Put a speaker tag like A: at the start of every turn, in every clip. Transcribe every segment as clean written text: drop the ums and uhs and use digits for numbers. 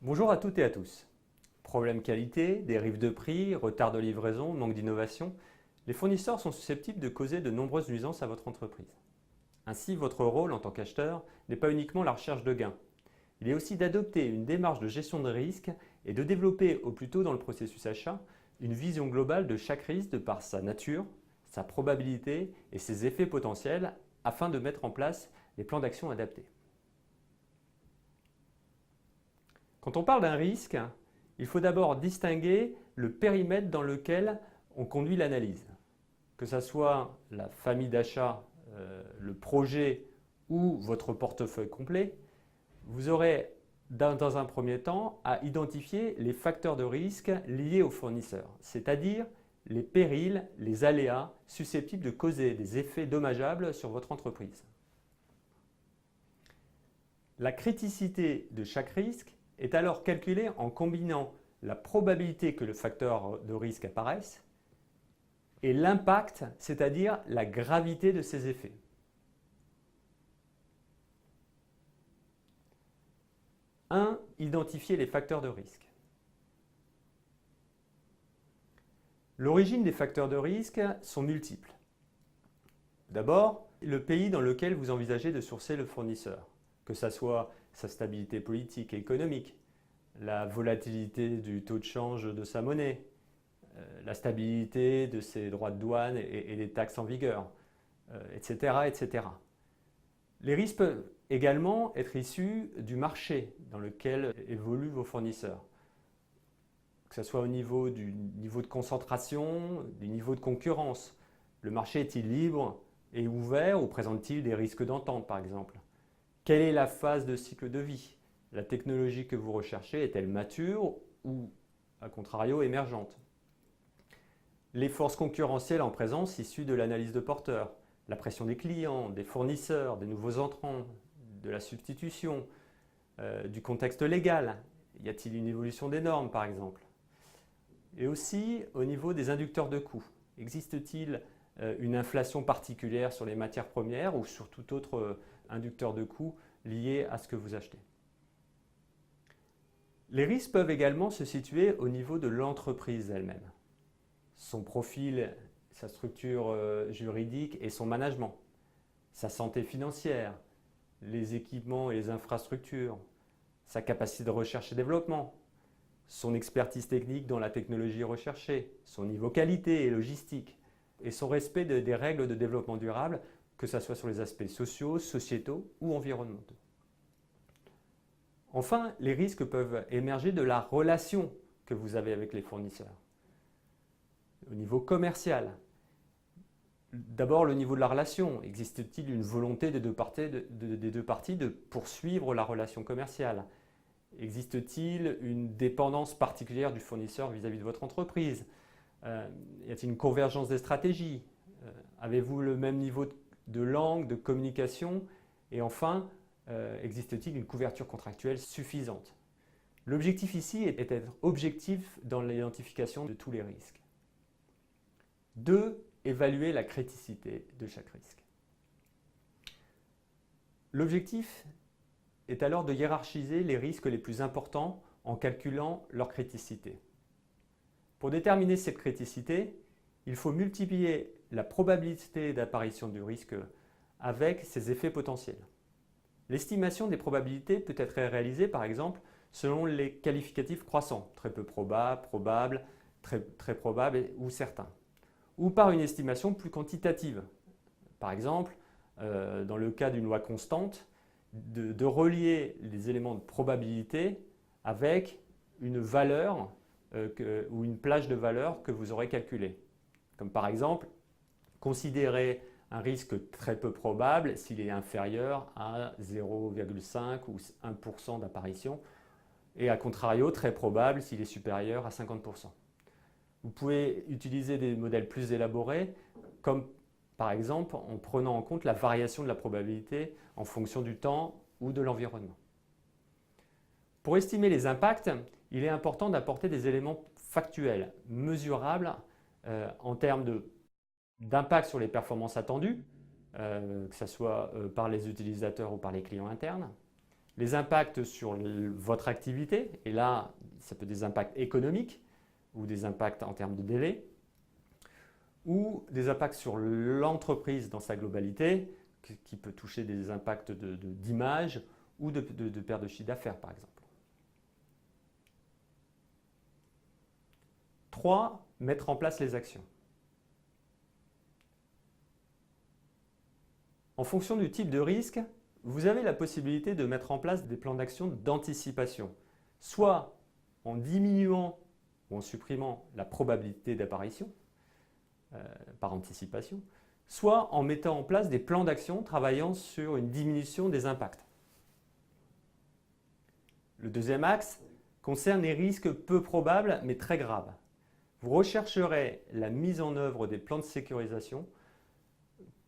A: Bonjour à toutes et à tous. Problème qualité, dérive de prix, retard de livraison, manque d'innovation, les fournisseurs sont susceptibles de causer de nombreuses nuisances à votre entreprise. Ainsi, votre rôle en tant qu'acheteur n'est pas uniquement la recherche de gains. Il est aussi d'adopter une démarche de gestion de risque et de développer au plus tôt dans le processus achat une vision globale de chaque risque de par sa nature, sa probabilité et ses effets potentiels afin de mettre en place les plans d'action adaptés. Quand on parle d'un risque, il faut d'abord distinguer le périmètre dans lequel on conduit l'analyse. Que ce soit la famille d'achat, le projet ou votre portefeuille complet, vous aurez dans un premier temps à identifier les facteurs de risque liés au fournisseur, c'est-à-dire les périls, les aléas susceptibles de causer des effets dommageables sur votre entreprise. La criticité de chaque risque est alors calculée en combinant la probabilité que le facteur de risque apparaisse et l'impact, c'est-à-dire la gravité de ses effets. Identifier les facteurs de risque. L'origine des facteurs de risque sont multiples. D'abord, le pays dans lequel vous envisagez de sourcer le fournisseur, que ce soit sa stabilité politique et économique, la volatilité du taux de change de sa monnaie, la stabilité de ses droits de douane et des taxes en vigueur, etc., etc. Les risques peuvent également être issus du marché dans lequel évoluent vos fournisseurs, que ce soit au niveau du niveau de concentration, du niveau de concurrence. Le marché est-il libre et ouvert ou présente-t-il des risques d'entente, par exemple? Quelle est la phase de cycle de vie? La technologie que vous recherchez est-elle mature ou, à contrario, émergente? Les forces concurrentielles en présence issues de l'analyse de porteurs, la pression des clients, des fournisseurs, des nouveaux entrants, de la substitution, du contexte légal. Y a-t-il une évolution des normes, par exemple? Et aussi au niveau des inducteurs de coûts. Existe-t-il une inflation particulière sur les matières premières ou sur tout autre inducteur de coûts lié à ce que vous achetez? Les risques peuvent également se situer au niveau de l'entreprise elle-même. Son profil, sa structure juridique et son management, sa santé financière, les équipements et les infrastructures, sa capacité de recherche et développement, son expertise technique dans la technologie recherchée, son niveau qualité et logistique, et son respect des règles de développement durable, que ce soit sur les aspects sociaux, sociétaux ou environnementaux. Enfin, les risques peuvent émerger de la relation que vous avez avec les fournisseurs. Au niveau commercial, d'abord le niveau de la relation. Existe-t-il une volonté des deux parties de poursuivre la relation commerciale? Existe-t-il une dépendance particulière du fournisseur vis-à-vis de votre entreprise? Y a-t-il une convergence des stratégies? Avez-vous le même niveau de langue, de communication? Et enfin, existe-t-il une couverture contractuelle suffisante? L'objectif ici est d'être objectif dans l'identification de tous les risques. 2. Évaluer la criticité de chaque risque. L'objectif est alors de hiérarchiser les risques les plus importants en calculant leur criticité. Pour déterminer cette criticité, il faut multiplier la probabilité d'apparition du risque avec ses effets potentiels. L'estimation des probabilités peut être réalisée par exemple selon les qualificatifs croissants, très peu probable, probable, très probable ou certain, ou par une estimation plus quantitative. Par exemple, dans le cas d'une loi constante, de relier les éléments de probabilité avec une valeur ou une plage de valeur que vous aurez calculée. Comme par exemple, considérer un risque très peu probable s'il est inférieur à 0,5 ou 1% d'apparition et à contrario très probable s'il est supérieur à 50%. Vous pouvez utiliser des modèles plus élaborés comme par exemple en prenant en compte la variation de la probabilité en fonction du temps ou de l'environnement. Pour estimer les impacts, il est important d'apporter des éléments factuels, mesurables en termes d'impact sur les performances attendues, que ce soit par les utilisateurs ou par les clients internes, les impacts sur votre activité, et là, ça peut être des impacts économiques ou des impacts en termes de délai, ou des impacts sur l'entreprise dans sa globalité, qui peut toucher des impacts d'image ou de perte de chiffre d'affaires, par exemple. 3. Mettre en place les actions. En fonction du type de risque, vous avez la possibilité de mettre en place des plans d'action d'anticipation, soit en diminuant ou en supprimant la probabilité d'apparition par anticipation, soit en mettant en place des plans d'action travaillant sur une diminution des impacts. Le deuxième axe concerne les risques peu probables mais très graves. Vous rechercherez la mise en œuvre des plans de sécurisation,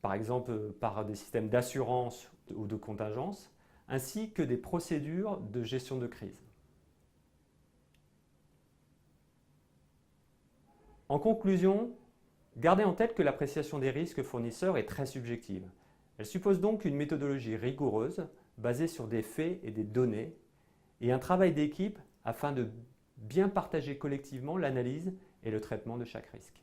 A: par exemple par des systèmes d'assurance ou de contingence, ainsi que des procédures de gestion de crise. En conclusion, gardez en tête que l'appréciation des risques fournisseurs est très subjective. Elle suppose donc une méthodologie rigoureuse, basée sur des faits et des données, et un travail d'équipe afin de bien partager collectivement l'analyse et le traitement de chaque risque.